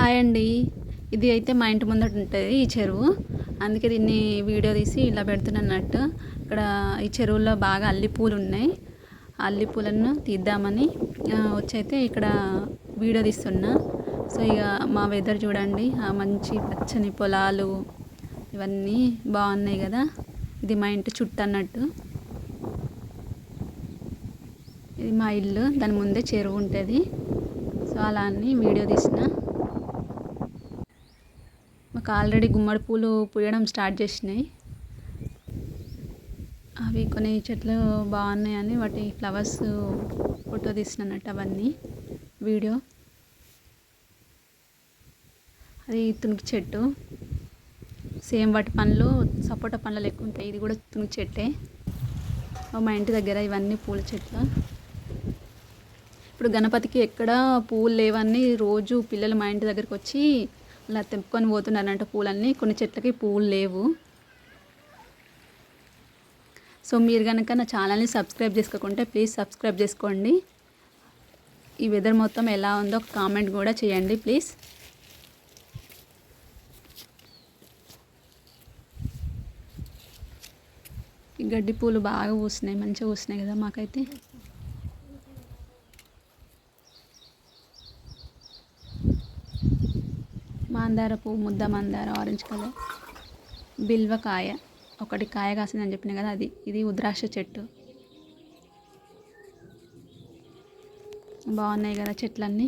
Hi అండి. ఇది అయితే మా ఇంటి ముందట ఉంటుంది ఈ చెరువు. అందుకే దీన్ని వీడియో తీసి ఇలా పెడుతున్నట్టు. ఇక్కడ ఈ చెరువులో బాగా అల్లి పూలు ఉన్నాయి. అల్లి పూలను తీద్దామని వచ్చైతే ఇక్కడ వీడియో తీస్తున్నా. సో ఇక మా వెదర్ చూడండి, ఆ మంచి పచ్చని పొలాలు ఇవన్నీ బాగున్నాయి కదా. ఇది మా ఇంటి చుట్టూ అన్నట్టు. ఇది మా ఇల్లు, దాని ముందే చెరువు ఉంటుంది. సో అలా అని వీడియో తీసిన. మాకు ఆల్రెడీ గుమ్మడి పూలు పూయడం స్టార్ట్ చేసినాయి. అవి కొన్ని చెట్లు బాగున్నాయని వాటి ఫ్లవర్స్ ఫోటో తీసినట్టు అవన్నీ వీడియో. అది తునికి చెట్టు, సేమ్ వాటి పండ్లు సపోటా పండ్ల లెక్క ఉంటాయి. ఇది కూడా తునికి చెట్టే. మా ఇంటి దగ్గర ఇవన్నీ పూల చెట్లు. ఇప్పుడు గణపతికి ఎక్కడ పూలు లేవని రోజు పిల్లలు మా ఇంటి దగ్గరికి వచ్చి అలా తెంపుకొని పోతున్నారంట పూలన్నీ. కొన్ని చెట్లకి పూలు లేవు. సో మీరు కనుక నా ఛానల్ని సబ్స్క్రైబ్ చేసుకోకుంటే ప్లీజ్ సబ్స్క్రైబ్ చేసుకోండి. ఈ వెదర్ మొత్తం ఎలా ఉందో ఒక కామెంట్ కూడా చేయండి ప్లీజ్. ఈ గడ్డి పూలు బాగా పూసినాయి, మంచిగా పూసినాయి కదా మాకైతే. మందార పువ్వు, ముద్ద మందార, ఆరెంజ్ కలర్. బిల్వకాయ ఒకటి కాయ కాసిందని చెప్పిన కదా అది. ఇది ఉద్రాక్ష చెట్టు. బాగున్నాయి కదా చెట్లన్నీ.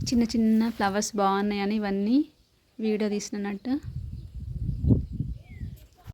చిన్న చిన్న ఫ్లవర్స్ బాగున్నాయని ఇవన్నీ వీడియో తీసినట్టు.